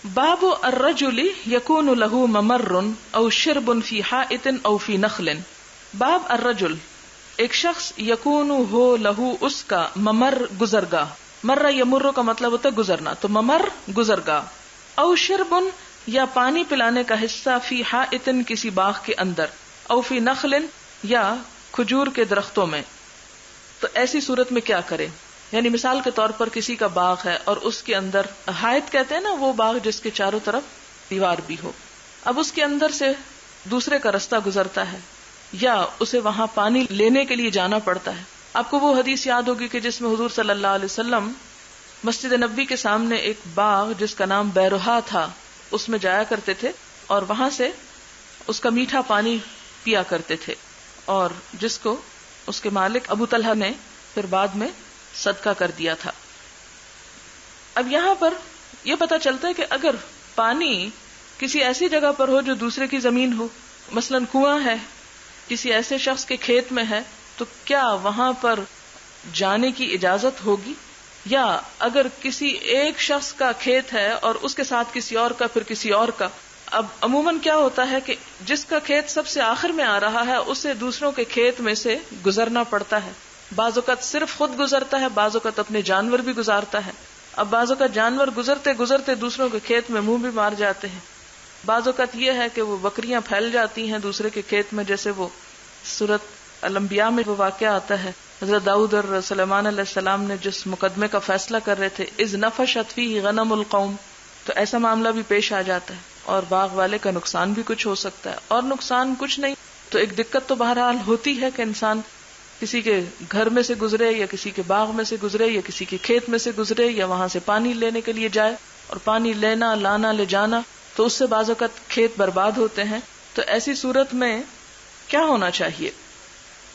باب الرجل یکون له ممر او شرب فی حائط او فی نخل. باب الرجل، ایک شخص یکون ہو لہو اس کا ممر گزرگاہ. مر یمر کا مطلب ہوتا ہے گزرنا، تو ممر گزرگاہ. او شرب یا پانی پلانے کا حصہ فی حائط کسی باغ کے اندر، او فی نخل یا کھجور کے درختوں میں. تو ایسی صورت میں کیا کرے؟ یعنی مثال کے طور پر کسی کا باغ ہے اور اس کے اندر حائط کہتے ہیں نا وہ باغ جس کے چاروں طرف دیوار بھی ہو. اب اس کے اندر سے دوسرے کا رستہ گزرتا ہے یا اسے وہاں پانی لینے کے لیے جانا پڑتا ہے. آپ کو وہ حدیث یاد ہوگی کہ جس میں حضور صلی اللہ علیہ وسلم مسجد نبوی کے سامنے ایک باغ جس کا نام بیروہا تھا اس میں جایا کرتے تھے اور وہاں سے اس کا میٹھا پانی پیا کرتے تھے، اور جس کو اس کے مالک ابو طلحہ نے پھر بعد میں صدقہ کر دیا تھا. اب یہاں پر یہ پتا چلتا ہے کہ اگر پانی کسی ایسی جگہ پر ہو جو دوسرے کی زمین ہو، مثلا کنواں ہے کسی ایسے شخص کے کھیت میں ہے، تو کیا وہاں پر جانے کی اجازت ہوگی؟ یا اگر کسی ایک شخص کا کھیت ہے اور اس کے ساتھ کسی اور کا، پھر کسی اور کا، اب عموماً کیا ہوتا ہے کہ جس کا کھیت سب سے آخر میں آ رہا ہے اسے دوسروں کے کھیت میں سے گزرنا پڑتا ہے. بعض اوقات صرف خود گزرتا ہے، بعض اوقات اپنے جانور بھی گزارتا ہے. اب بعض اوقات جانور گزرتے گزرتے دوسروں کے کھیت میں منہ بھی مار جاتے ہیں. بعض اوقات یہ ہے کہ وہ بکریاں پھیل جاتی ہیں دوسرے کے کھیت میں، جیسے وہ سورۃ الانبیاء میں وہ واقعہ آتا ہے، حضرت داؤد اور سلیمان علیہ السلام نے جس مقدمے کا فیصلہ کر رہے تھے، اذ نفشت فیہ غنم القوم، تو ایسا معاملہ بھی پیش آ جاتا ہے اور باغ والے کا نقصان بھی کچھ ہو سکتا ہے، اور نقصان کچھ نہیں تو ایک دقت تو بہرحال ہوتی ہے کہ انسان کسی کے گھر میں سے گزرے یا کسی کے باغ میں سے گزرے یا کسی کے کھیت میں سے گزرے یا وہاں سے پانی لینے کے لیے جائے، اور پانی لینا لانا لے جانا تو اس سے بعض اوقات کھیت برباد ہوتے ہیں. تو ایسی صورت میں کیا ہونا چاہیے؟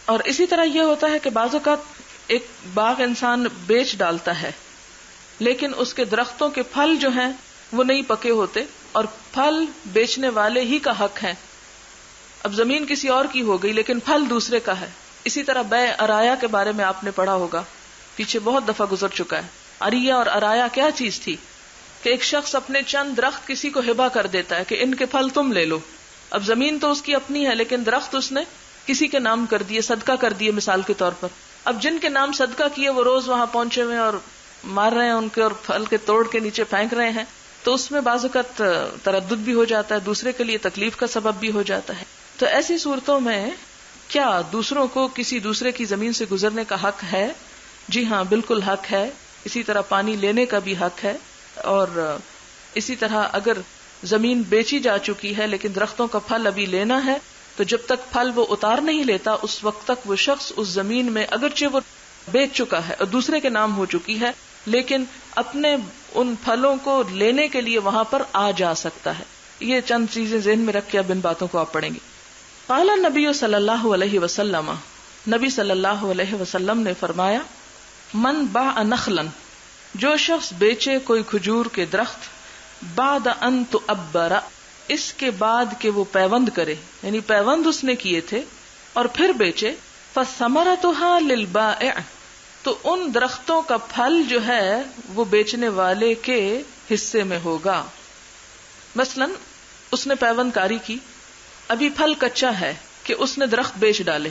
اور اسی طرح یہ ہوتا ہے کہ بعض اوقات ایک باغ انسان بیچ ڈالتا ہے لیکن اس کے درختوں کے پھل جو ہیں وہ نہیں پکے ہوتے اور پھل بیچنے والے ہی کا حق ہے. اب زمین کسی اور کی ہو گئی لیکن پھل دوسرے کا ہے. اسی طرح بیع ارایا کے بارے میں آپ نے پڑھا ہوگا، پیچھے بہت دفعہ گزر چکا ہے. اریہ اور ارایا کیا چیز تھی کہ ایک شخص اپنے چند درخت کسی کو ہبہ کر دیتا ہے کہ ان کے پھل تم لے لو. اب زمین تو اس کی اپنی ہے لیکن درخت اس نے کسی کے نام کر دیے، صدقہ کر دیے مثال کے طور پر. اب جن کے نام صدقہ کیے وہ روز وہاں پہنچے ہوئے اور مار رہے ہیں ان کے اور پھل کے توڑ کے نیچے پھینک رہے ہیں، تو اس میں بعض اوقات تردد بھی ہو جاتا ہے، دوسرے کے لیے تکلیف کا سبب بھی ہو جاتا ہے. تو ایسی صورتوں میں کیا دوسروں کو کسی دوسرے کی زمین سے گزرنے کا حق ہے؟ جی ہاں، بالکل حق ہے. اسی طرح پانی لینے کا بھی حق ہے. اور اسی طرح اگر زمین بیچی جا چکی ہے لیکن درختوں کا پھل ابھی لینا ہے تو جب تک پھل وہ اتار نہیں لیتا اس وقت تک وہ شخص اس زمین میں اگرچہ وہ بیچ چکا ہے اور دوسرے کے نام ہو چکی ہے لیکن اپنے ان پھلوں کو لینے کے لیے وہاں پر آ جا سکتا ہے. یہ چند چیزیں ذہن میں رکھ کے اب ان باتوں کو آپ پڑھیں گے. قال نبی صلی اللہ علیہ وسلم، نبی صلی اللہ علیہ وسلم نے فرمایا، من باع نخلا، جو شخص بیچے کوئی کھجور کے درخت، بعد ان تؤبر، اس کے بعد کہ وہ پیوند کرے، یعنی پیوند اس نے کیے تھے اور پھر بیچے، فثمرتها للبائع، تو ان درختوں کا پھل جو ہے وہ بیچنے والے کے حصے میں ہوگا. مثلا اس نے پیوند کاری کی، ابھی پھل کچا ہے کہ اس نے درخت بیچ ڈالے،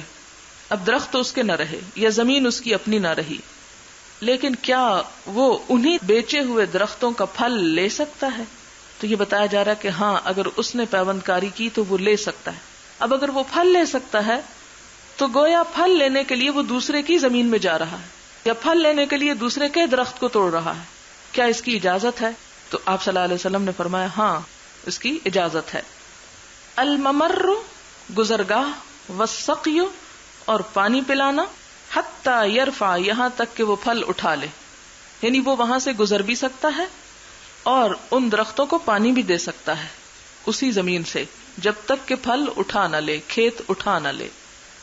اب درخت تو اس کے نہ رہے یا زمین اس کی اپنی نہ رہی، لیکن کیا وہ انہی بیچے ہوئے درختوں کا پھل لے سکتا ہے؟ تو یہ بتایا جا رہا ہے کہ ہاں، اگر اس نے پیوند کاری کی تو وہ لے سکتا ہے. اب اگر وہ پھل لے سکتا ہے تو گویا پھل لینے کے لیے وہ دوسرے کی زمین میں جا رہا ہے یا پھل لینے کے لیے دوسرے کے درخت کو توڑ رہا ہے. کیا اس کی اجازت ہے؟ تو آپ صلی اللہ علیہ وسلم نے فرمایا ہاں، اس کی اجازت ہے. الممر، گزرگاہ، والسقی، اور پانی پلانا، حتی یرفع، یہاں تک کہ وہ پھل اٹھا لے، یعنی وہ وہاں سے گزر بھی سکتا ہے اور ان درختوں کو پانی بھی دے سکتا ہے اسی زمین سے جب تک کہ پھل اٹھا نہ لے، کھیت اٹھا نہ لے.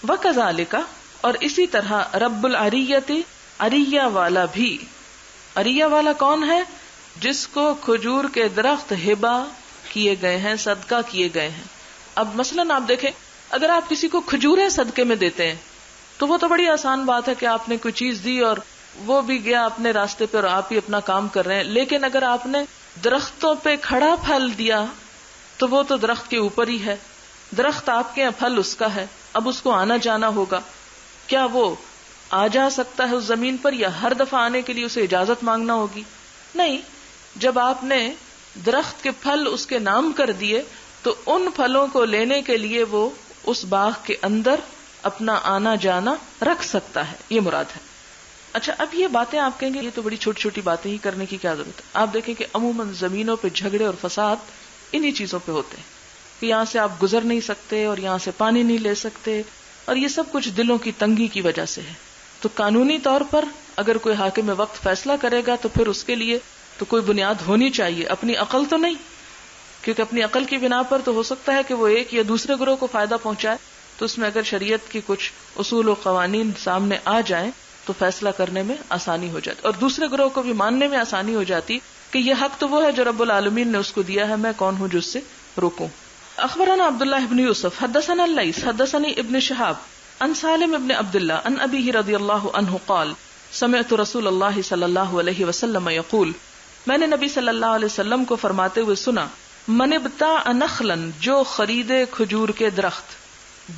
وکذالک، اور اسی طرح رب العریۃ، عریہ والا بھی. عریہ والا کون ہے؟ جس کو کھجور کے درخت ہبہ کیے گئے ہیں، صدقہ کیے گئے ہیں. اب مثلاً آپ دیکھیں، اگر آپ کسی کو کھجوریں صدقے میں دیتے ہیں تو وہ تو بڑی آسان بات ہے کہ آپ نے کوئی چیز دی اور وہ بھی گیا اپنے راستے پہ اور آپ ہی اپنا کام کر رہے ہیں. لیکن اگر آپ نے درختوں پہ کھڑا پھل دیا تو وہ تو درخت کے اوپر ہی ہے، درخت آپ کے ہیں، پھل اس کا ہے، اب اس کو آنا جانا ہوگا. کیا وہ آ جا سکتا ہے اس زمین پر، یا ہر دفعہ آنے کے لیے اسے اجازت مانگنا ہوگی؟ نہیں. جب آپ نے درخت کے پھل اس کے نام کر دیے تو ان پھلوں کو لینے کے لیے وہ اس باغ کے اندر اپنا آنا جانا رکھ سکتا ہے، یہ مراد ہے. اچھا، اب یہ باتیں آپ کہیں گے یہ تو بڑی چھوٹی چھوٹی باتیں ہی کرنے کی کیا ضرورت ہے. آپ دیکھیں کہ عموماً زمینوں پہ جھگڑے اور فساد انہی چیزوں پہ ہوتے ہیں کہ یہاں سے آپ گزر نہیں سکتے اور یہاں سے پانی نہیں لے سکتے، اور یہ سب کچھ دلوں کی تنگی کی وجہ سے ہے. تو قانونی طور پر اگر کوئی حاکم وقت فیصلہ کرے گا تو پھر اس کے لیے تو کوئی بنیاد ہونی چاہیے، اپنی عقل تو نہیں، کیونکہ اپنی عقل کی بنا پر تو ہو سکتا ہے کہ وہ ایک یا دوسرے گروہ کو فائدہ پہنچائے. تو اس میں اگر شریعت کی کچھ اصول و قوانین سامنے آ جائیں تو فیصلہ کرنے میں آسانی ہو جاتی، اور دوسرے گروہ کو بھی ماننے میں آسانی ہو جاتی کہ یہ حق تو وہ ہے جو رب العالمین نے اس کو دیا ہے، میں کون ہوں جو اس سے روکوں. اخبرنا عبداللہ ابن یوسف حدثنا اللیث حدثنی ابن شہاب عن سالم ابن عبداللہ عن ابیہ رضی اللہ عنہ قال سمعت رسول اللہ صلی اللہ علیہ وسلم یقول، میں نے نبی صلی اللہ علیہ وسلم کو فرماتے ہوئے سنا، من ابتاع نخلا، جو خریدے کھجور کے درخت،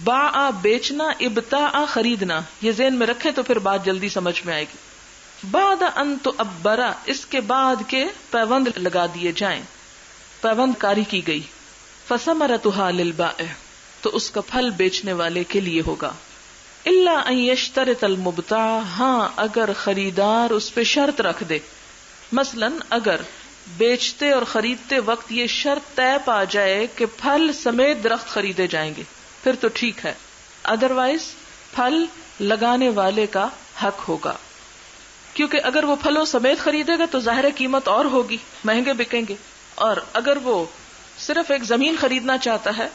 باع بیچنا، ابتاع خریدنا، یہ ذہن میں رکھیں تو پھر بات جلدی سمجھ میں آئے گی. بعد ان تؤبرا، اس کے بعد کے پیوند لگا دیے جائیں، پیوند کاری کی گئی، فثمرتها للبائع، تو اس کا پھل بیچنے والے کے لیے ہوگا. الا ان یشترط المبتاع، ہاں اگر خریدار اس پہ شرط رکھ دے. مثلا اگر بیچتے اور خریدتے وقت یہ شرط طے پا جائے کہ پھل سمیت درخت خریدے جائیں گے پھر تو ٹھیک ہے، ادروائز پھل لگانے والے کا حق ہوگا، کیونکہ اگر وہ پھلوں سمیت خریدے گا تو ظاہر قیمت اور ہوگی، مہنگے بکیں گے. اور اگر وہ صرف ایک زمین خریدنا چاہتا ہے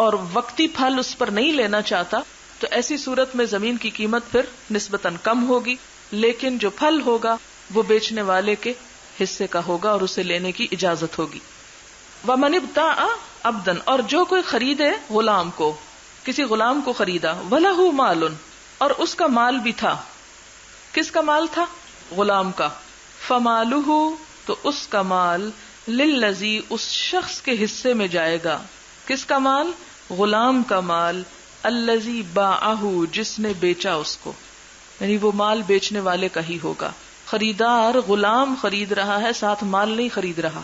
اور وقتی پھل اس پر نہیں لینا چاہتا تو ایسی صورت میں زمین کی قیمت پھر نسبتاً کم ہوگی، لیکن جو پھل ہوگا وہ بیچنے والے کے حصے کا ہوگا اور اسے لینے کی اجازت ہوگی. وَمَنِ ابْتَاعَ عَبْدًا، اور جو کوئی خریدے غلام کو، کسی غلام کو خریدا، وَلَهُ مَالٌ، اور اس کا مال بھی تھا. کس کا مال تھا؟ غلام کا. فَمَالُهُ، تو اس کا مال، لِلَّذِي، اس شخص کے حصے میں جائے گا. کس کا مال؟ غلام کا مال. الَّذِي بَاعَهُ، جس نے بیچا اس کو، یعنی وہ مال بیچنے والے کا ہی ہوگا. خریدار غلام خرید رہا ہے، ساتھ مال نہیں خرید رہا.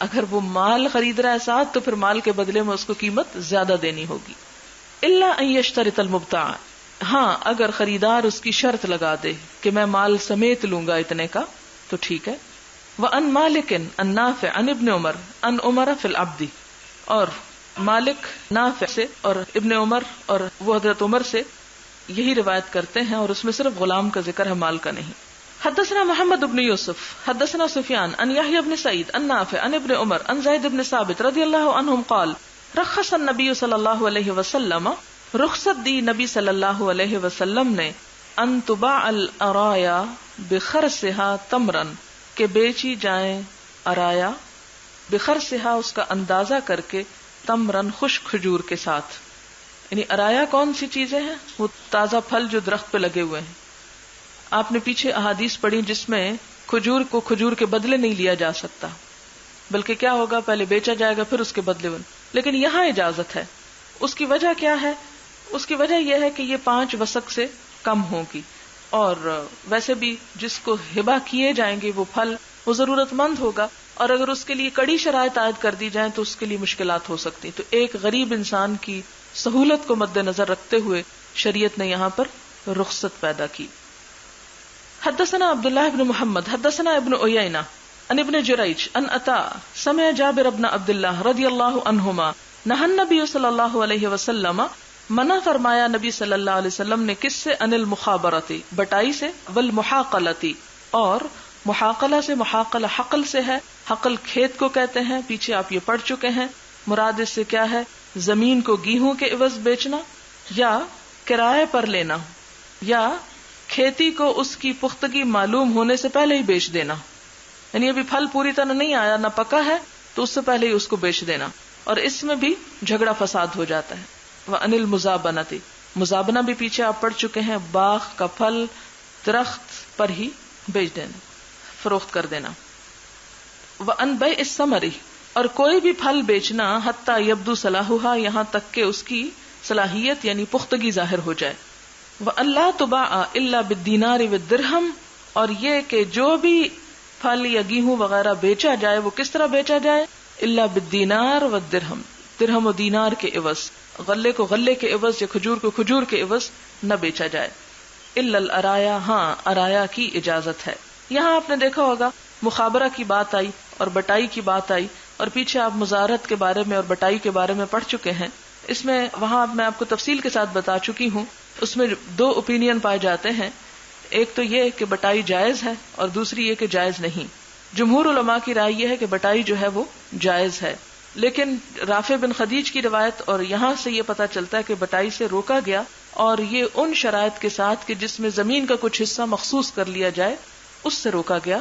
اگر وہ مال خرید رہا ہے ساتھ تو پھر مال کے بدلے میں اس کو قیمت زیادہ دینی ہوگی. الا ان یشترط المبتاع، ہاں اگر خریدار اس کی شرط لگا دے کہ میں مال سمیت لوں گا اتنے کا تو ٹھیک ہے. وان مالک عن نافع عن ابن عمر عن عمر فی العبد، اور مالک نافع سے اور ابن عمر اور وہ حضرت عمر سے یہی روایت کرتے ہیں، اور اس میں صرف غلام کا ذکر ہے، مال کا نہیں. حدثنا محمد بن یوسف حدثنا سفیان عن یحیی بن سعید عن نافع عن ابن عمر عن زید بن ثابت رضی اللہ عنہم قال رخص النبی صلی اللہ علیہ وسلم، رخصت دی نبی صلی اللہ علیہ وسلم نے، ان تباع الارایا بخرسها تمرا، کہ بیچی جائیں ارایا، بخرسها اس کا اندازہ کر کے، تمرن خشک کھجور کے ساتھ. یعنی ارایا کون سی چیزیں ہیں؟ وہ تازہ پھل جو درخت پہ لگے ہوئے ہیں. آپ نے پیچھے احادیث پڑھی جس میں کھجور کو کھجور کے بدلے نہیں لیا جا سکتا، بلکہ کیا ہوگا، پہلے بیچا جائے گا پھر اس کے بدلے لیکن یہاں اجازت ہے. اس کی وجہ کیا ہے؟ اس کی وجہ یہ ہے کہ یہ 5 وسق سے کم ہوگی، اور ویسے بھی جس کو ہبہ کیے جائیں گے وہ پھل وہ ضرورت مند ہوگا، اور اگر اس کے لیے کڑی شرائط عائد کر دی جائیں تو اس کے لیے مشکلات ہو سکتی. تو ایک غریب انسان کی سہولت کو مد نظر رکھتے ہوئے شریعت نے یہاں پر رخصت پیدا کی. حدثنا عبداللہ بن محمد حدثنا ابن عیینہ عن ابن جریج عن عطاء سمع جابر بن عبداللہ رضی اللہ عنہما نہى النبی صلی اللہ علیہ وسلم، منع فرمایا نبی صلی اللہ علیہ وسلم نے، کس سے؟ عن المخابرۃ، بٹائی سے، والمحاقلۃ، اور محاقلہ سے، محاقلہ حقل سے ہے، حقل کھیت کو کہتے ہیں، پیچھے آپ یہ پڑھ چکے ہیں. مراد اس سے کیا ہے؟ زمین کو گیہوں کے عوض بیچنا، یا کرائے پر لینا، یا کھیتی کو اس کی پختگی معلوم ہونے سے پہلے ہی بیچ دینا. یعنی ابھی پھل پوری طرح نہیں آیا، نہ پکا ہے، تو اس سے پہلے ہی اس کو بیچ دینا، اور اس میں بھی جھگڑا فساد ہو جاتا ہے. وَأَنِ الْمُزَابَنَةِ، مزابنہ بھی پیچھے آپ پڑھ چکے ہیں، باغ کا پھل درخت پر ہی بیچ دینا، فروخت کر دینا. وَأَنْ بَيْعِ الثَّمَرِ، اور کوئی بھی پھل بیچنا حتیٰ یبدو صلاحها، یہاں تک کہ اس کی صلاحیت یعنی پختگی ظاہر ہو جائے. وَأَنْ لَا تُبَاعَ إِلَّا بِالدِّينَارِ وَالدِّرْهَمِ، اور یہ کہ جو بھی پھل یا گیہوں وغیرہ بیچا جائے وہ کس طرح بیچا جائے؟ الا بالدینار والدرہم، درہم و دینار کے عوض، غلے کو غلے کے عوض یا کھجور کو کھجور کے عوض نہ بیچا جائے. الا الارایا، ہاں ارایا کی اجازت ہے. یہاں آپ نے دیکھا ہوگا مخابرہ کی بات آئی اور بٹائی کی بات آئی، اور پیچھے آپ مزارت کے بارے میں اور بٹائی کے بارے میں پڑھ چکے ہیں. اس میں وہاں میں آپ کو تفصیل کے ساتھ بتا چکی ہوں. اس میں دو اوپینین پائے جاتے ہیں، ایک تو یہ کہ بٹائی جائز ہے اور دوسری یہ کہ جائز نہیں. جمہور علماء کی رائے یہ ہے کہ بٹائی جو ہے وہ جائز ہے، لیکن رافع بن خدیج کی روایت اور یہاں سے یہ پتا چلتا ہے کہ بٹائی سے روکا گیا، اور یہ ان شرائط کے ساتھ کہ جس میں زمین کا کچھ حصہ مخصوص کر لیا جائے اس سے روکا گیا.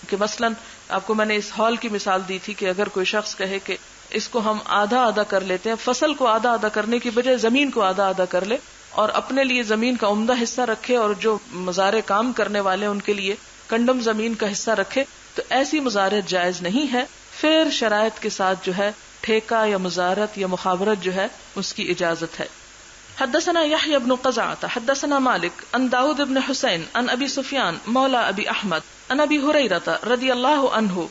کہ مثلا آپ کو میں نے اس ہال کی مثال دی تھی کہ اگر کوئی شخص کہے کہ اس کو ہم آدھا آدھا کر لیتے ہیں، فصل کو آدھا آدھا کرنے کی بجائے زمین کو آدھا آدھا کر لے اور اپنے لیے زمین کا عمدہ حصہ رکھے اور جو مزارع کام کرنے والے ان کے لیے کنڈم زمین کا حصہ رکھے، تو ایسی مزارعت جائز نہیں ہے. پھر شرائط کے ساتھ جو ہے ٹھیکہ یا مزارت یا مخابرت جو ہے اس کی اجازت ہے. حدثنا يحيى بن قزعة حدثنا مالك عن داود بن حسين عن ابي سفيان مولى ابي احمد عن ابي هريرة رضي الله عنه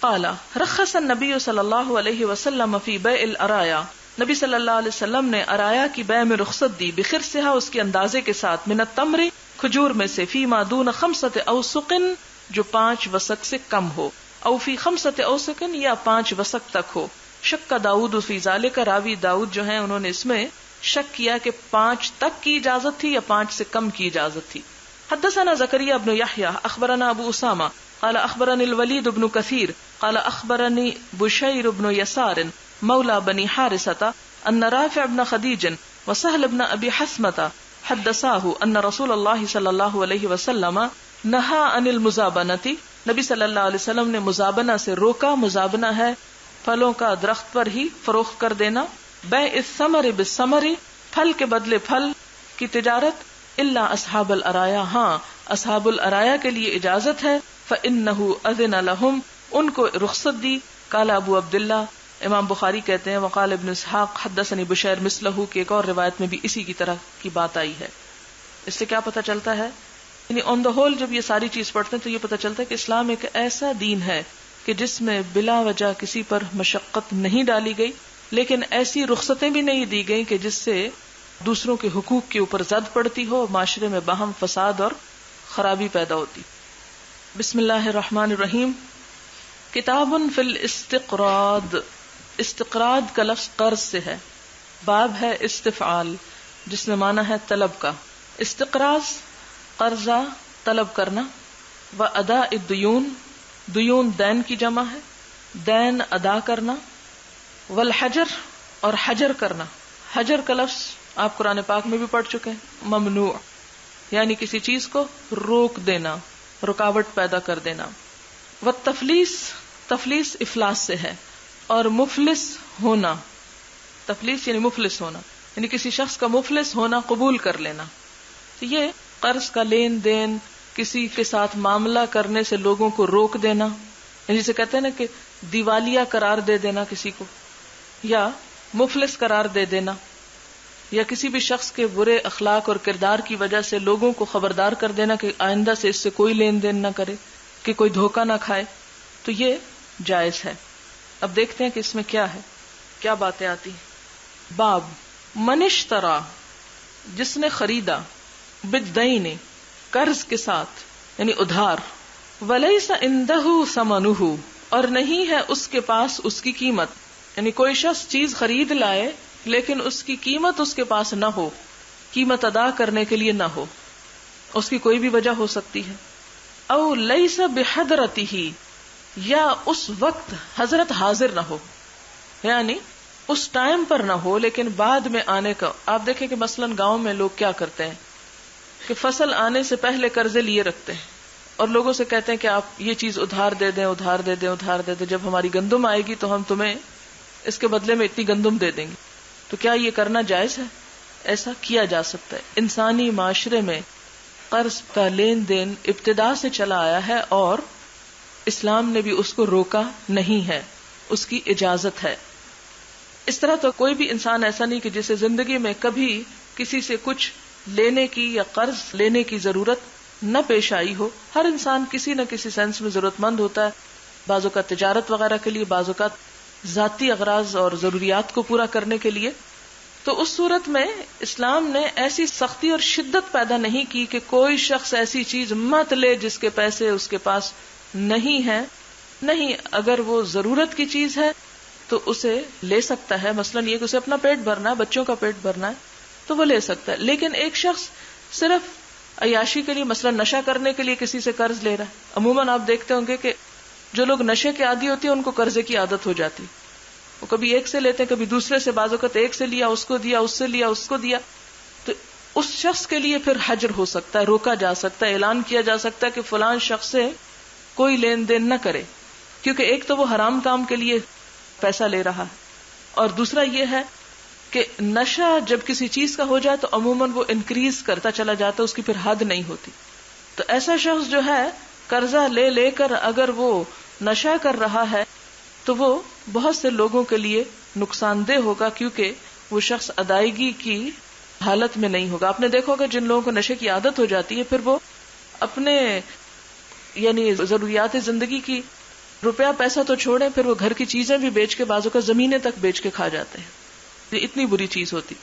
قال رخص النبي صلى الله عليه وسلم في بيع الارايا، نبی صلی اللہ علیہ وسلم نے ارایا کی بیع میں رخصت دی، بخرسها اس کے اندازے کے ساتھ، من التمر کھجور میں سے، فيما دون 5 اوسق جو 5 وسق سے کم ہو، او فی 5 اوسق یا 5 وسق تک ہو. شک داؤد فی ذالک، راوی داؤد جو ہیں انہوں نے اس میں شک کیا کہ 5 تک کی اجازت تھی یا 5 سے کم کی اجازت تھی. حدثنا زکریا بن یحییٰ اخبرنا ابو اسامہ قال اخبرني الولید بن کثیر قال اخبرني بشیر بن یسار مولى بني حارثة ان رافع بن خدیج وسهل بن ابی حثمة حدثاه ان رسول اللہ صلی اللہ علیہ وسلم نہا عن المزابنة، نبی صلی اللہ علیہ وسلم نے مزابنہ سے روکا. مزابنہ ہے پھلوں کا درخت پر ہی فروخت کر دینا. بیع الثمر بالثمر، پھل کے بدلے پھل کی تجارت. الا اصحاب الارایا، ہاں اصحاب الارایا کے لیے اجازت ہے. فانه اذن لهم، ان کو رخصت دی. قال ابو عبداللہ، امام بخاری کہتے ہیں وقال ابن اسحاق حدثني بشیر مثلہ، کہ ایک اور روایت میں بھی اسی کی طرح کی بات آئی ہے. اس سے کیا پتہ چلتا ہے؟ یعنی آن دا ہول جب یہ ساری چیز پڑھتے ہیں تو یہ پتہ چلتا ہے کہ اسلام ایک ایسا دین ہے کہ جس میں بلا وجہ کسی پر مشقت نہیں ڈالی گئی، لیکن ایسی رخصتیں بھی نہیں دی گئی کہ جس سے دوسروں کے حقوق کے اوپر زد پڑتی ہو، معاشرے میں باہم فساد اور خرابی پیدا ہوتی. بسم اللہ الرحمن الرحیم. کتاب فی الاستقراض، استقراض کا لفظ قرض سے ہے. باب ہے استفعال جس میں معنی ہے طلب کا. استقراض قرضہ طلب کرنا. و ادا الدیون، دیون دین کی جمع ہے، دین ادا کرنا. والحجر، اور حجر کرنا. حجر کا لفظ آپ قرآن پاک میں بھی پڑھ چکے ہیں، ممنوع یعنی کسی چیز کو روک دینا، رکاوٹ پیدا کر دینا. والتفلیس، تفلیس افلاس سے ہے. اور مفلس ہونا، تفلیس یعنی مفلس ہونا، یعنی کسی شخص کا مفلس ہونا، قبول کر لینا. تو یہ قرض کا لین دین، کسی کے ساتھ معاملہ کرنے سے لوگوں کو روک دینا، یعنی جسے کہتے ہیں نا کہ دیوالیہ قرار دے دینا کسی کو، یا مفلس قرار دے دینا، یا کسی بھی شخص کے برے اخلاق اور کردار کی وجہ سے لوگوں کو خبردار کر دینا کہ آئندہ سے اس سے کوئی لین دین نہ کرے، کہ کوئی دھوکہ نہ کھائے. تو یہ جائز ہے. اب دیکھتے ہیں کہ اس میں کیا ہے، کیا باتیں آتی ہیں. باب من اشترا، جس نے خریدا، بالدین قرض کے ساتھ یعنی ادھار، ولیس عندہ ثمنہ، اور نہیں ہے اس کے پاس اس کی قیمت. یعنی کوئی شخص چیز خرید لائے لیکن اس کی قیمت اس کے پاس نہ ہو، قیمت ادا کرنے کے لیے نہ ہو، اس کی کوئی بھی وجہ ہو سکتی ہے. او لیس بحضرتہ، یا اس وقت حضرت حاضر نہ ہو، یعنی اس ٹائم پر نہ ہو لیکن بعد میں آنے کا. آپ دیکھیں کہ مثلا گاؤں میں لوگ کیا کرتے ہیں کہ فصل آنے سے پہلے قرضے لیے رکھتے ہیں اور لوگوں سے کہتے ہیں کہ آپ یہ چیز ادھار دے دیں، ادھار دے دیں، ادھار دے دیں، جب ہماری گندم آئے گی تو ہم تمہیں اس کے بدلے میں اتنی گندم دے دیں گے. تو کیا یہ کرنا جائز ہے؟ ایسا کیا جا سکتا ہے. انسانی معاشرے میں قرض کا لین دین ابتدا سے چلا آیا ہے اور اسلام نے بھی اس کو روکا نہیں ہے، اس کی اجازت ہے۔ اس طرح تو کوئی بھی انسان ایسا نہیں کہ جسے زندگی میں کبھی کسی سے کچھ لینے کی یا قرض لینے کی ضرورت نہ پیش آئی ہو۔ ہر انسان کسی نہ کسی سینس میں ضرورت مند ہوتا ہے، بعض اوقات تجارت وغیرہ کے لیے، بعض اوقات ذاتی اغراض اور ضروریات کو پورا کرنے کے لیے۔ تو اس صورت میں اسلام نے ایسی سختی اور شدت پیدا نہیں کی کہ کوئی شخص ایسی چیز مت لے جس کے پیسے اس کے پاس نہیں ہے۔ نہیں، اگر وہ ضرورت کی چیز ہے تو اسے لے سکتا ہے، مثلا یہ کہ اسے اپنا پیٹ بھرنا ہے، بچوں کا پیٹ بھرنا ہے تو وہ لے سکتا ہے۔ لیکن ایک شخص صرف عیاشی کے لیے، مثلا نشہ کرنے کے لیے کسی سے قرض لے رہا ہے۔ عموماً آپ دیکھتے ہوں گے کہ جو لوگ نشے کے عادی ہوتے ہیں ان کو قرضے کی عادت ہو جاتی، وہ کبھی ایک سے لیتے ہیں، کبھی دوسرے سے، بعض اوقات ایک سے لیا، اس کو دیا، اس سے لیا، اس کو دیا۔ تو اس شخص کے لیے پھر حجر ہو سکتا ہے، روکا جا سکتا ہے، اعلان کیا جا سکتا ہے کہ فلاں شخص سے کوئی لین دین نہ کرے، کیونکہ ایک تو وہ حرام کام کے لیے پیسہ لے رہا ہے، اور دوسرا یہ ہے کہ نشہ جب کسی چیز کا ہو جائے تو عموماً وہ انکریز کرتا چلا جاتا ہے، اس کی پھر حد نہیں ہوتی۔ تو ایسا شخص جو ہے قرضہ لے لے کر اگر وہ نشہ کر رہا ہے تو وہ بہت سے لوگوں کے لیے نقصان دہ ہوگا، کیونکہ وہ شخص ادائیگی کی حالت میں نہیں ہوگا۔ آپ نے دیکھا ہوگا جن لوگوں کو نشے کی عادت ہو جاتی ہے پھر وہ اپنے یعنی ضروریات زندگی کی روپیہ پیسہ تو چھوڑیں، پھر وہ گھر کی چیزیں بھی بیچ کے، بعضوں کا زمینیں تک بیچ کے کھا جاتے ہیں۔ یہ اتنی بری چیز ہوتی۔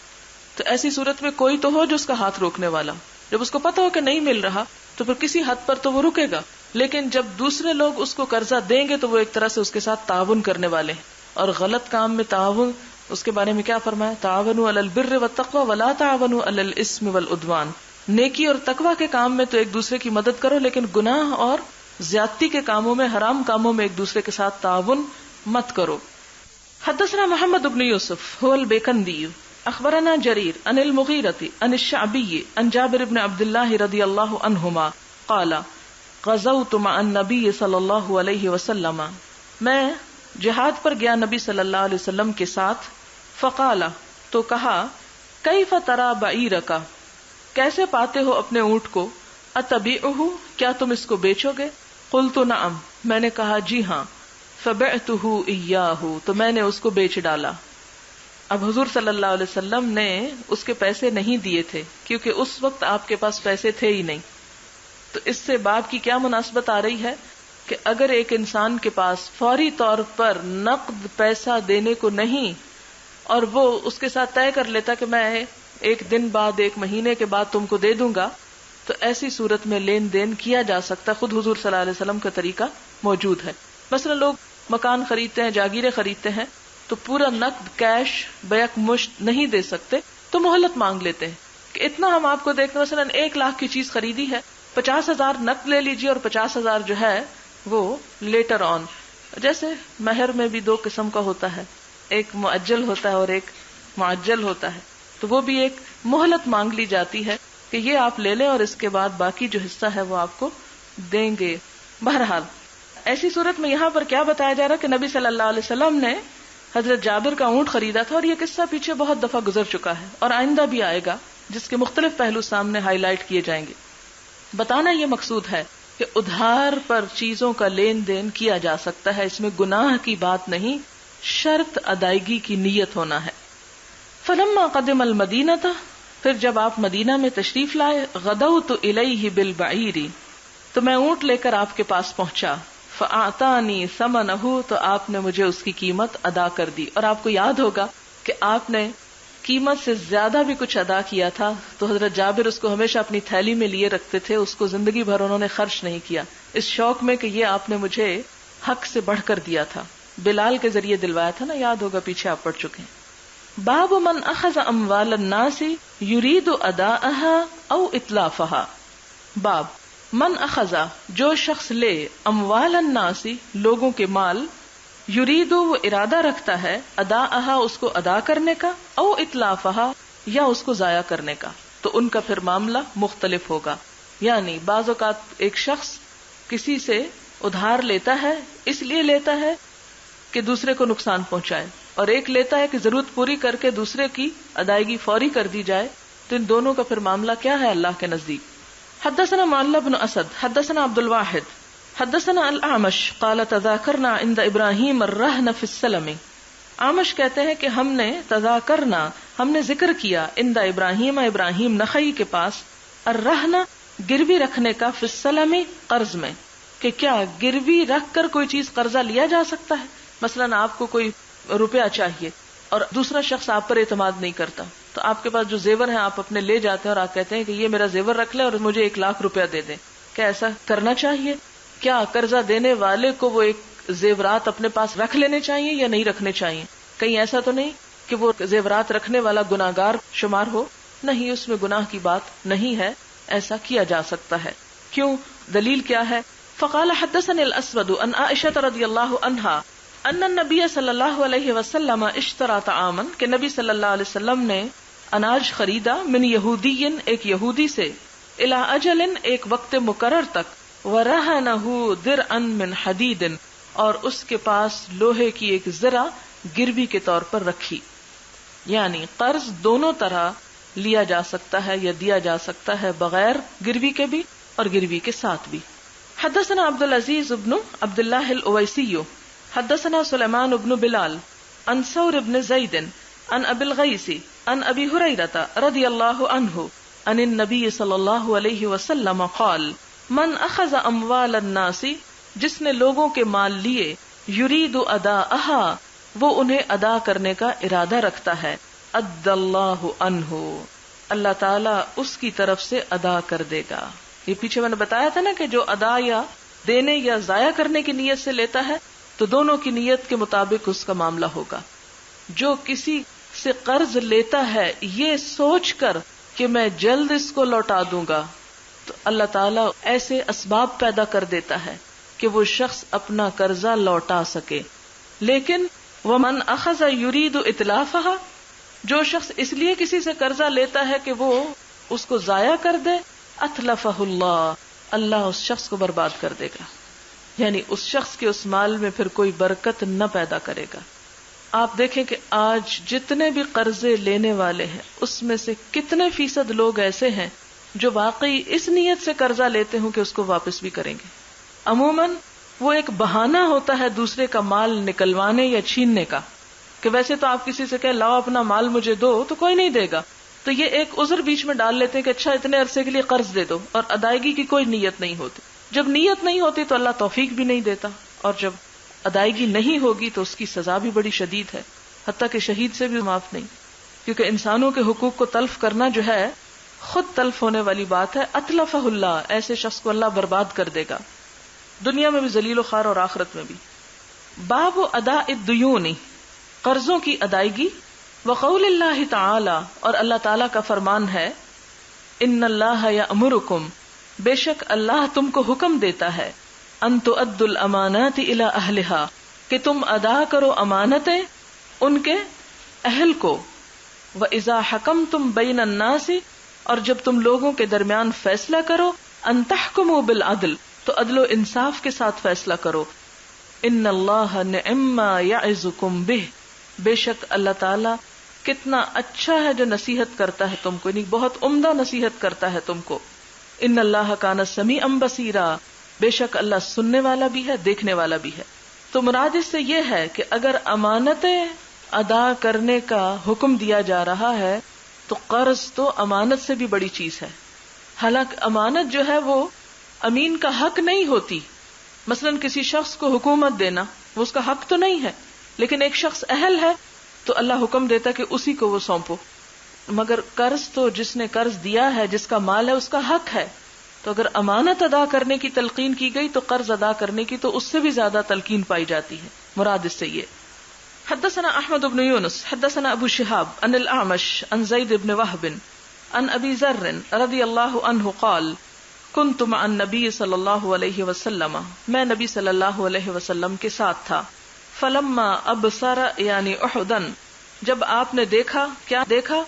تو ایسی صورت میں کوئی تو ہو جو اس کا ہاتھ روکنے والا، جب اس کو پتا ہو کہ نہیں مل رہا تو پھر کسی حد پر تو وہ رکے گا، لیکن جب دوسرے لوگ اس کو قرضہ دیں گے تو وہ ایک طرح سے اس کے ساتھ تعاون کرنے والے ہیں۔ اور غلط کام میں تعاون، اس کے بارے میں کیا فرمایا؟ تعاونوا علی البر والتقوی ولا تعاونوا علی الاثم والعدوان۔ نیکی اور تقوی کے کام میں تو ایک دوسرے کی مدد کرو، لیکن گناہ اور زیادتی کے کاموں میں، حرام کاموں میں ایک دوسرے کے ساتھ تعاون مت کرو۔ حدثنا محمد بن یوسف هو البیکندی اخبرنا جریر عن المغیرۃ عن الشعبی عن جابر بن عبد اللہ رضی اللہ عنہما قال غزوت مع النبی صلی اللہ علیہ وسلم، میں جہاد پر گیا نبی صلی اللہ علیہ وسلم کے ساتھ۔ فقال، تو کہا، کیف تری بعیرک، کیسے پاتے ہو اپنے اونٹ کو؟ اتبیعہ، کیا تم اس کو بیچو گے؟ قلت نعم، میں نے کہا جی ہاں۔ فبعتہ ایاہ، تو میں نے اس کو بیچ ڈالا۔ اب حضور صلی اللہ علیہ وسلم نے اس کے پیسے نہیں دیے تھے، کیونکہ اس وقت آپ کے پاس پیسے تھے ہی نہیں۔ تو اس سے باب کی کیا مناسبت آ رہی ہے کہ اگر ایک انسان کے پاس فوری طور پر نقد پیسہ دینے کو نہیں، اور وہ اس کے ساتھ طے کر لیتا کہ میں ایک دن بعد، ایک مہینے کے بعد تم کو دے دوں گا، تو ایسی صورت میں لین دین کیا جا سکتا۔ خود حضور صلی اللہ علیہ وسلم کا طریقہ موجود ہے۔ مثلا لوگ مکان خریدتے ہیں، جاگیریں خریدتے ہیں، تو پورا نقد کیش بیک مشت نہیں دے سکتے تو مہلت مانگ لیتے ہیں کہ اتنا ہم آپ کو دیکھتے ہیں، مثلا 1 لاکھ کی چیز خریدی ہے، 50,000 نقد لے لیجیے اور 50,000 جو ہے وہ لیٹر آن۔ جیسے مہر میں بھی 2 قسم کا ہوتا ہے، ایک مؤجل ہوتا ہے اور ایک معجل ہوتا ہے، تو وہ بھی ایک مہلت مانگ لی جاتی ہے کہ یہ آپ لے لیں اور اس کے بعد باقی جو حصہ ہے وہ آپ کو دیں گے۔ بہرحال ایسی صورت میں یہاں پر کیا بتایا جا رہا ہے کہ نبی صلی اللہ علیہ وسلم نے حضرت جابر کا اونٹ خریدا تھا، اور یہ قصہ پیچھے بہت دفعہ گزر چکا ہے اور آئندہ بھی آئے گا، جس کے مختلف پہلو سامنے ہائی لائٹ کیے جائیں گے۔ بتانا یہ مقصود ہے کہ ادھار پر چیزوں کا لین دین کیا جا سکتا ہے، اس میں گناہ کی بات نہیں، شرط ادائیگی کی نیت ہونا ہے۔ فلما قدم المدینہ، پھر جب آپ مدینہ میں تشریف لائے، غدوت الیہ بالبعیر، تو میں اونٹ لے کر آپ کے پاس پہنچا۔ فاعطانی ثمنہ، تو آپ نے مجھے اس کی قیمت ادا کر دی۔ اور آپ کو یاد ہوگا کہ آپ نے قیمت سے زیادہ بھی کچھ ادا کیا تھا، تو حضرت جابر اس کو ہمیشہ اپنی تھیلی میں لیے رکھتے تھے، اس کو زندگی بھر انہوں نے خرچ نہیں کیا، اس شوق میں کہ یہ آپ نے مجھے حق سے بڑھ کر دیا تھا۔ بلال کے ذریعے دلوایا تھا نا، یاد ہوگا، پیچھے آپ پڑھ چکے ہیں۔ باب من اخذ اموال الناس یرید اداءها او اتلافها، باب من اخذا، جو شخص لے، اموال الناس، لوگوں کے مال، یرید، وہ ارادہ رکھتا ہے، اداءها، اس کو ادا کرنے کا، او اتلافها، یا اس کو ضائع کرنے کا، تو ان کا پھر معاملہ مختلف ہوگا۔ یعنی بعض اوقات ایک شخص کسی سے ادھار لیتا ہے، اس لیے لیتا ہے کہ دوسرے کو نقصان پہنچائے، اور ایک لیتا ہے کہ ضرورت پوری کر کے دوسرے کی ادائیگی فوری کر دی جائے، تو ان دونوں کا پھر معاملہ کیا ہے اللہ کے نزدیک۔ حدثنا معل بن اسد حدثنا عبد الواحد حدثنا الاعمش قال تذاکرنا عند ابراہیم الرہن فی السلم. اعمش کہتے ہیں کہ ہم نے ذکر کیا عند ابراہیم نخعی کے پاس الرہن گروی رکھنے کا فی السلم قرض میں، کہ کیا گروی رکھ کر کوئی چیز قرضہ لیا جا سکتا ہے. مثلا آپ کو کوئی روپیہ چاہیے اور دوسرا شخص آپ پر اعتماد نہیں کرتا، تو آپ کے پاس جو زیور ہیں آپ اپنے لے جاتے ہیں اور آپ کہتے ہیں کہ یہ میرا زیور رکھ لے اور مجھے 1,00,000 روپیہ دے دیں. کیا ایسا کرنا چاہیے؟ کیا قرضہ دینے والے کو وہ ایک زیورات اپنے پاس رکھ لینے چاہیے یا نہیں رکھنے چاہیے؟ کہیں ایسا تو نہیں کہ وہ زیورات رکھنے والا گناہگار شمار ہو؟ نہیں، اس میں گناہ کی بات نہیں ہے، ایسا کیا جا سکتا ہے. کیوں؟ دلیل کیا ہے؟ فقال حدثني الاسود عن عائشة رضی اللہ عنہا ان النبی صلی اللہ علیہ وسلم اشترى طعاما، کہ نبی صلی اللہ علیہ وسلم نے اناج خریدا من یہودی، ایک یہودی سے، الی اجل، ایک وقت مقرر تک، ورہنہ درعا من حدید، اور اس کے پاس لوہے کی ایک زرہ گروی کے طور پر رکھی. یعنی قرض دونوں طرح لیا جا سکتا ہے یا دیا جا سکتا ہے، بغیر گروی کے بھی اور گروی کے ساتھ بھی. حدثنا عبد العزیز بن عبد اللہ الاویسی حدثنا سلیمان بن بلال عن ثور بن زید عن ابی الغیث عن ابی ہریرہ رضی اللہ عنہ عن النبی صلی اللہ علیہ وسلم قال من اخذ اموال الناس، جس نے لوگوں کے مال لیے، یرید اداءها، وہ انہیں ادا کرنے کا ارادہ رکھتا ہے، ادى اللہ عنہ، اللہ تعالی اس کی طرف سے ادا کر دے گا. یہ پیچھے میں نے بتایا تھا نا کہ جو ادا یا دینے یا ضائع کرنے کی نیت سے لیتا ہے تو دونوں کی نیت کے مطابق اس کا معاملہ ہوگا. جو کسی سے قرض لیتا ہے یہ سوچ کر کہ میں جلد اس کو لوٹا دوں گا، تو اللہ تعالیٰ ایسے اسباب پیدا کر دیتا ہے کہ وہ شخص اپنا قرضہ لوٹا سکے. لیکن ومن اخذ یرید اتلافها، جو شخص اس لیے کسی سے قرضہ لیتا ہے کہ وہ اس کو ضائع کر دے، اتلفہ اللہ، اللہ اس شخص کو برباد کر دے گا. یعنی اس شخص کے اس مال میں پھر کوئی برکت نہ پیدا کرے گا. آپ دیکھیں کہ آج جتنے بھی قرضے لینے والے ہیں اس میں سے کتنے فیصد لوگ ایسے ہیں جو واقعی اس نیت سے قرضہ لیتے ہوں کہ اس کو واپس بھی کریں گے. عموماً وہ ایک بہانہ ہوتا ہے دوسرے کا مال نکلوانے یا چھیننے کا، کہ ویسے تو آپ کسی سے کہے لاؤ اپنا مال مجھے دو تو کوئی نہیں دے گا، تو یہ ایک عذر بیچ میں ڈال لیتے ہیں کہ اچھا اتنے عرصے کے لیے قرض دے دو، اور ادائیگی کی کوئی نیت نہیں ہوتی. جب نیت نہیں ہوتی تو اللہ توفیق بھی نہیں دیتا، اور جب ادائیگی نہیں ہوگی تو اس کی سزا بھی بڑی شدید ہے، حتیٰ کہ شہید سے بھی معاف نہیں. کیونکہ انسانوں کے حقوق کو تلف کرنا جو ہے خود تلف ہونے والی بات ہے. اتلفہ اللہ، ایسے شخص کو اللہ برباد کر دے گا، دنیا میں بھی ذلیل و خوار اور آخرت میں بھی. باب اداء الدیون، قرضوں کی ادائیگی. وقول اللہ تعالی، اور اللہ تعالی کا فرمان ہے، ان اللہ یأمرکم، بے شک اللہ تم کو حکم دیتا ہے، ان تؤدوا الامانات الی اہلہا، کہ تم ادا کرو امانتیں ان کے اہل کو. وَإِذَا حَكَمْتُمْ بَيْنَ النَّاسِ، اور جب تم لوگوں کے درمیان فیصلہ کرو، ان تحکموا بالعدل، تو عدل و انصاف کے ساتھ فیصلہ کرو. ان اللہ نعم ما یعظکم بہ، بے شک اللہ تعالی کتنا اچھا ہے جو نصیحت کرتا ہے تم کو، یعنی بہت عمدہ نصیحت کرتا ہے تم کو. ان اللہ کان سمیعا بصیرا، بے شک اللہ سننے والا بھی ہے دیکھنے والا بھی ہے. تو مراد اس سے یہ ہے کہ اگر امانتیں ادا کرنے کا حکم دیا جا رہا ہے تو قرض تو امانت سے بھی بڑی چیز ہے. حالانکہ امانت جو ہے وہ امین کا حق نہیں ہوتی. مثلا کسی شخص کو حکومت دینا وہ اس کا حق تو نہیں ہے، لیکن ایک شخص اہل ہے تو اللہ حکم دیتا کہ اسی کو وہ سونپو. مگر قرض تو جس نے قرض دیا ہے، جس کا مال ہے، اس کا حق ہے. تو اگر امانت ادا کرنے کی تلقین کی گئی تو قرض ادا کرنے کی تو اس سے بھی زیادہ تلقین پائی جاتی ہے. مراد اس سے یہ. حدثنا احمد بن یونس حدثنا ابو شہاب عن الاعمش عن زید بن وہب عن ابی ذر رضی اللہ عنہ قال کنت مع النبی صلی اللہ علیہ وسلم، میں نبی صلی اللہ علیہ وسلم کے ساتھ تھا. فلما ابصر یعنی احدن، جب آپ نے دیکھا، کیا دیکھا؟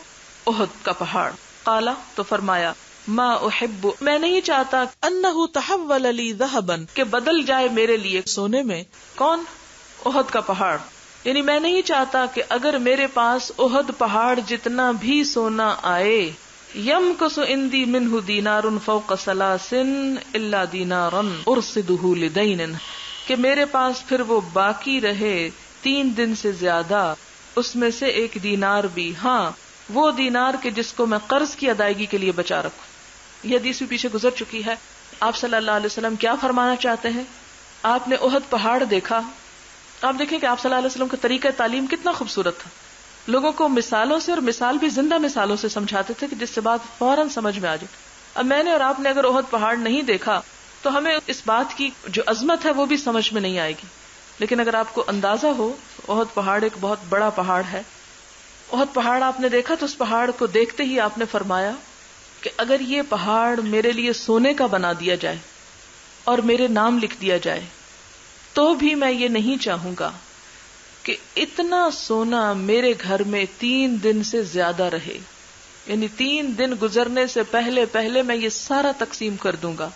احد کا پہاڑ. قال، تو فرمایا، ما احب، میں نہیں چاہتا، انہ تحول لی ذہبا، کہ بدل جائے میرے لیے سونے میں. کون؟ احد کا پہاڑ. یعنی میں نہیں چاہتا کہ اگر میرے پاس احد پہاڑ جتنا بھی سونا آئے، یمکث عندی منہ دینار فوق ثلاث الا دینارا ارصدہ لدین، کہ میرے پاس پھر وہ باقی رہے 3 دن سے زیادہ، اس میں سے 1 دینار بھی، ہاں وہ دینار کہ جس کو میں قرض کی ادائیگی کے لیے بچا رکھوں۔ یہ حدیث بھی پیچھے گزر چکی ہے۔ آپ صلی اللہ علیہ وسلم کیا فرمانا چاہتے ہیں؟ آپ نے احد پہاڑ دیکھا، آپ دیکھیں کہ آپ صلی اللہ علیہ وسلم کا طریقہ تعلیم کتنا خوبصورت تھا، لوگوں کو مثالوں سے، اور مثال بھی زندہ مثالوں سے سمجھاتے تھے کہ جس سے بات فوراً سمجھ میں آ جائے۔ اب میں نے اور آپ نے اگر احد پہاڑ نہیں دیکھا تو ہمیں اس بات کی جو عظمت ہے وہ بھی سمجھ میں نہیں آئے گی، لیکن اگر آپ کو اندازہ ہو احد پہاڑ ایک بہت بڑا پہاڑ ہے، احد پہاڑ آپ نے دیکھا تو اس پہاڑ کو دیکھتے ہی آپ نے فرمایا کہ اگر یہ پہاڑ میرے لیے سونے کا بنا دیا جائے اور میرے نام لکھ دیا جائے تو بھی میں یہ نہیں چاہوں گا کہ اتنا سونا میرے گھر میں 3 دن سے زیادہ رہے، یعنی 3 دن گزرنے سے پہلے میں یہ سارا تقسیم کر دوں گا۔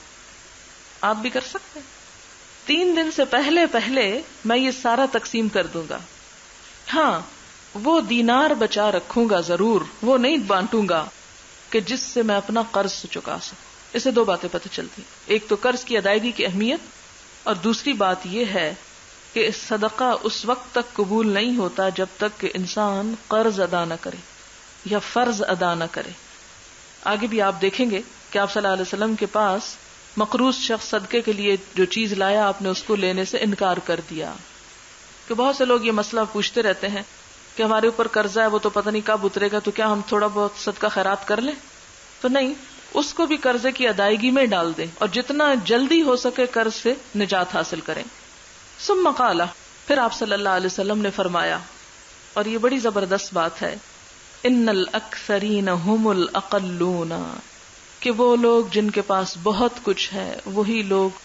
آپ بھی کر سکتے ہیں، 3 دن سے پہلے میں یہ سارا تقسیم کر دوں گا۔ ہاں وہ دینار بچا رکھوں گا ضرور، وہ نہیں بانٹوں گا کہ جس سے میں اپنا قرض چکا سکوں۔ اسے 2 باتیں پتہ چلتی، ایک تو قرض کی ادائیگی کی اہمیت، اور دوسری بات یہ ہے کہ صدقہ اس وقت تک قبول نہیں ہوتا جب تک کہ انسان قرض ادا نہ کرے یا فرض ادا نہ کرے۔ آگے بھی آپ دیکھیں گے کہ آپ صلی اللہ علیہ وسلم کے پاس مقروض شخص صدقے کے لیے جو چیز لایا آپ نے اس کو لینے سے انکار کر دیا، کہ بہت سے لوگ یہ مسئلہ پوچھتے رہتے ہیں کہ ہمارے اوپر قرضہ ہے، وہ تو پتہ نہیں کب اترے گا، تو کیا ہم تھوڑا بہت صدقہ خیرات کر لیں؟ تو نہیں، اس کو بھی قرضے کی ادائیگی میں ڈال دیں اور جتنا جلدی ہو سکے قرض سے نجات حاصل کریں۔ ثم قال، پھر آپ صلی اللہ علیہ وسلم نے فرمایا، اور یہ بڑی زبردست بات ہے، ان الاکثرین هم الاقلون، کہ وہ لوگ جن کے پاس بہت کچھ ہے وہی لوگ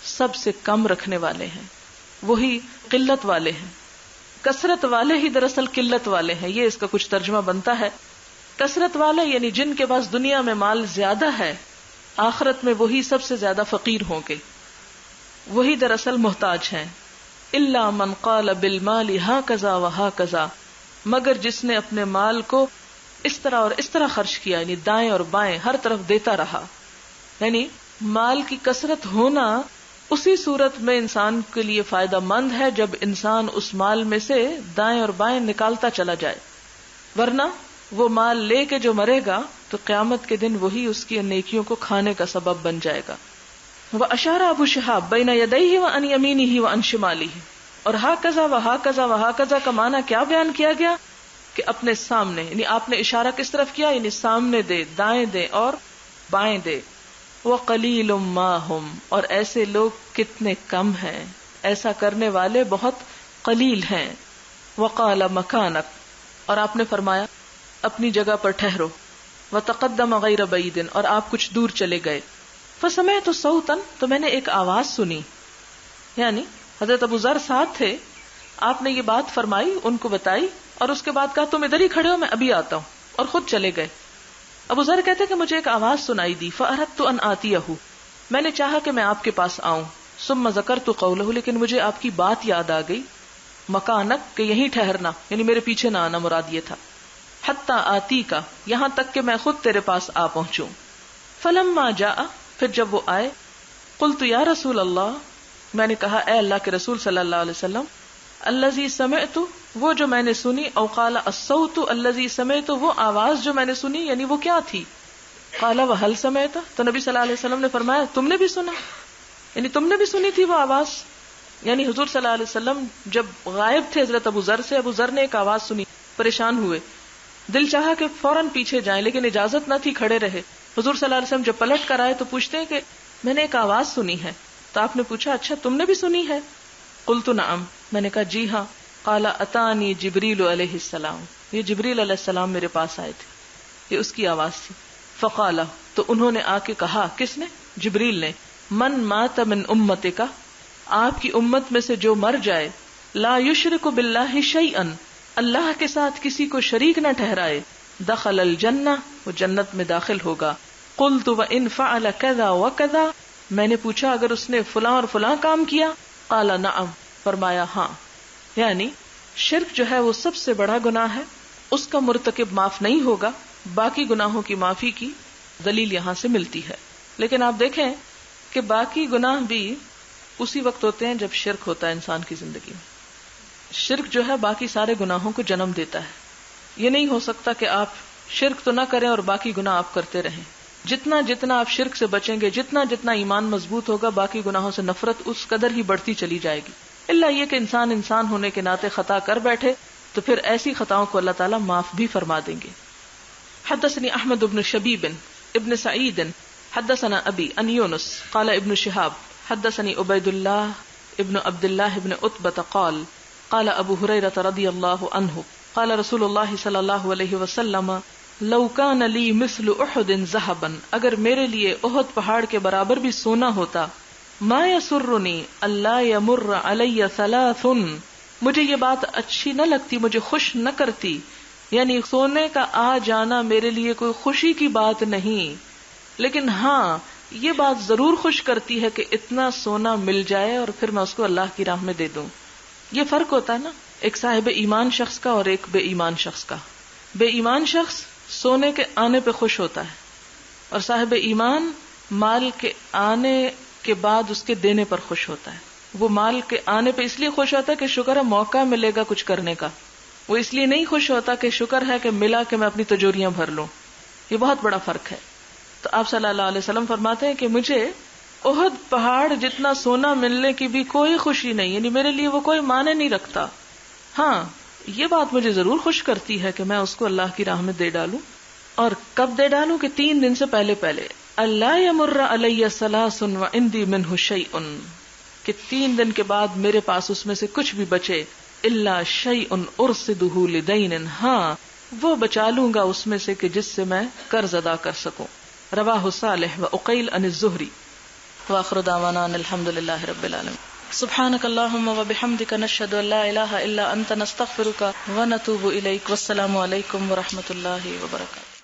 سب سے کم رکھنے والے ہیں، وہی قلت والے ہیں۔ کثرت والے ہی دراصل قلت والے ہیں، یہ اس کا کچھ ترجمہ بنتا ہے۔ کثرت والے یعنی جن کے پاس دنیا میں مال زیادہ ہے، آخرت میں وہی سب سے زیادہ فقیر ہوں گے، وہی دراصل محتاج ہیں۔ الا من قال بالمال هكذا وهكذا، مگر جس نے اپنے مال کو اس طرح اور اس طرح خرچ کیا، یعنی دائیں اور بائیں ہر طرف دیتا رہا۔ یعنی مال کی کثرت ہونا اسی صورت میں انسان کے لیے فائدہ مند ہے جب انسان اس مال میں سے دائیں اور بائیں نکالتا چلا جائے، ورنہ وہ مال لے کے جو مرے گا تو قیامت کے دن وہی اس کی نیکیوں کو کھانے کا سبب بن جائے گا۔ وَأَشَارَ أَبُو شِهَابٍ بَيْنَ يَدَيْهِ وَعَنْ يَمِينِهِ وَعَنْ شِمَالِهِ، اور هَكَذَا وَهَكَذَا وَهَكَذَا کا معنی کیا بیان کیا گیا کہ اپنے سامنے، یعنی آپ نے اشارہ کس طرف کیا، یعنی سامنے دے، دائیں دے اور بائیں دے۔ وَقَلِيلٌ مَّا هُمْ، اور ایسے لوگ کتنے کم ہیں، ایسا کرنے والے بہت قلیل ہیں۔ وَقَالَ مَكَانَكَ، اور آپ نے فرمایا اپنی جگہ پر ٹھہرو۔ وَتَقَدَّمَ غَيْرَ بَعِيدٍ، اور آپ کچھ دور چلے گئے۔ فَسَمِعْتُ صَوْتًا، تو میں نے ایک آواز سنی، یعنی حضرت ابو ذر ساتھ تھے، آپ نے یہ بات فرمائی، ان کو بتائی، اور اس کے بعد کہا تم ادھر ہی کھڑے ہو، میں ابھی آتا ہوں، اور خود چلے گئے۔ ابو ذر کہتے کہ مجھے ایک آواز سنائی دی، فَأَرَدْتُ أَنْ آتِيَهُ، میں نے چاہا کہ میں آپ کے پاس آؤں، ثم ذکرت قولہ، لیکن مجھے آپ کی بات یاد آ گئی، مکانک، کہ یہیں ٹھہرنا، یعنی میرے پیچھے نہ آنا، مراد یہ تھا، حتی آتی کا، یہاں تک کہ میں خود تیرے پاس آ پہنچوں۔ فلما جاء، پھر جب وہ آئے، قلت یا رسول اللہ، میں نے کہا اے اللہ کے رسول صلی اللہ علیہ وسلم، الذی سمعت، وہ جو میں نے سنی، او قال الصوت الذی سمعت، وہ آواز جو میں نے سنی، یعنی وہ کیا تھی؟ قال وهل سمعت، تو نبی صلی اللہ علیہ وسلم نے فرمایا تم نے بھی سنا، یعنی تم نے بھی سنی تھی وہ آواز۔ یعنی حضور صلی اللہ علیہ وسلم جب غائب تھے حضرت ابو ذر سے، ابو ذر نے ایک آواز سنی، پریشان ہوئے، دل چاہا کہ فوراً پیچھے جائیں، لیکن اجازت نہ تھی، کھڑے رہے۔ حضور صلی اللہ علیہ وسلم جب پلٹ کر آئے تو پوچھتے ہیں کہ میں نے ایک آواز سنی ہے، تو آپ نے پوچھا اچھا تم نے بھی سنی ہے؟ قلت نعم، میں نے کہا جی ہاں۔ قال اتانی جبریل علیہ السلام، یہ جبریل علیہ السلام میرے پاس آئے تھے، یہ اس کی آواز تھی۔ فقال، تو انہوں نے آ کے کہا، کس نے؟ جبریل نے، من مات من امتک، آپ کی امت میں سے جو مر جائے، لا یشرک باللہ شیئا، اللہ کے ساتھ کسی کو شریک نہ ٹھہرائے، دخل الجنہ، وہ جنت میں داخل ہوگا۔ قلت وان فعل کذا وکذا، میں نے پوچھا اگر اس نے فلاں اور فلاں کام کیا؟ قال نعم، فرمایا ہاں۔ یعنی شرک جو ہے وہ سب سے بڑا گناہ ہے، اس کا مرتکب معاف نہیں ہوگا، باقی گناہوں کی معافی کی دلیل یہاں سے ملتی ہے. لیکن آپ دیکھیں کہ باقی گناہ بھی اسی وقت ہوتے ہیں جب شرک ہوتا ہے انسان کی زندگی میں. شرک جو ہے باقی سارے گناہوں کو جنم دیتا ہے. یہ نہیں ہو سکتا کہ آپ شرک تو نہ کریں اور باقی گناہ آپ کرتے رہیں. جتنا جتنا آپ شرک سے بچیں گے، جتنا جتنا ایمان مضبوط ہوگا، باقی گناہوں سے نفرت اس قدر ہی بڑھتی چلی جائے گی. الا یہ کہ انسان ہونے کے ناطے خطا کر بیٹھے تو پھر ایسی خطاؤں کو اللہ تعالیٰ معاف بھی فرما دیں گے. حدثني احمد بن شبیب ابن سعید حدثنا ابی ان یونس قال ابن شہاب حدثني عبید اللہ ابن عبد اللہ ابن عتبہ قال قال ابو ہریرہ رضی اللہ عنہ قال رسول اللہ صلی اللہ علیہ وسلم لو کان لی مثل احد ذهبا، اگر میرے لیے احد پہاڑ کے برابر بھی سونا ہوتا، ما یسرنی اللہ یمر علی ثلاث، مجھے یہ بات اچھی نہ لگتی، مجھے خوش نہ کرتی. یعنی سونے کا آ جانا میرے لیے کوئی خوشی کی بات نہیں، لیکن ہاں یہ بات ضرور خوش کرتی ہے کہ اتنا سونا مل جائے اور پھر میں اس کو اللہ کی راہ میں دے دوں. یہ فرق ہوتا ہے نا ایک صاحب ایمان شخص کا اور ایک بے ایمان شخص کا. بے ایمان شخص سونے کے آنے پہ خوش ہوتا ہے اور صاحب ایمان مال کے آنے کے بعد اس کے دینے پر خوش ہوتا ہے. وہ مال کے آنے پہ اس لیے خوش ہوتا ہے کہ شکر ہے موقع ملے گا کچھ کرنے کا. وہ اس لیے نہیں خوش ہوتا کہ شکر ہے کہ ملا کہ میں اپنی تجوریاں بھر لوں. یہ بہت بڑا فرق ہے. تو آپ صلی اللہ علیہ وسلم فرماتے ہیں کہ مجھے احد پہاڑ جتنا سونا ملنے کی بھی کوئی خوشی نہیں، یعنی میرے لیے وہ کوئی معنی نہیں رکھتا. ہاں یہ بات مجھے ضرور خوش کرتی ہے کہ میں اس کو اللہ کی راہ میں دے ڈالوں. اور کب دے ڈالوں؟ کہ 3 دن سے پہلے اللہ یمر علی ثلاث وعندی منہ شیء، کہ 3 دن کے بعد میرے پاس اس میں سے کچھ بھی بچے، الا شیء ارصدہ لدین، ہاں وہ بچا لوں گا اس میں سے کہ جس سے میں قرض ادا کر سکوں. رواہ صالح وعقیل عن الزہری. وآخر دعوانا ان الحمد للہ رب العالمین. سبحانک اللہم وبحمدک نشہد ان لا الہ الا انت نستغفرک ونتوب الیک. والسلام علیکم ورحمۃ اللہ وبرکاتہ.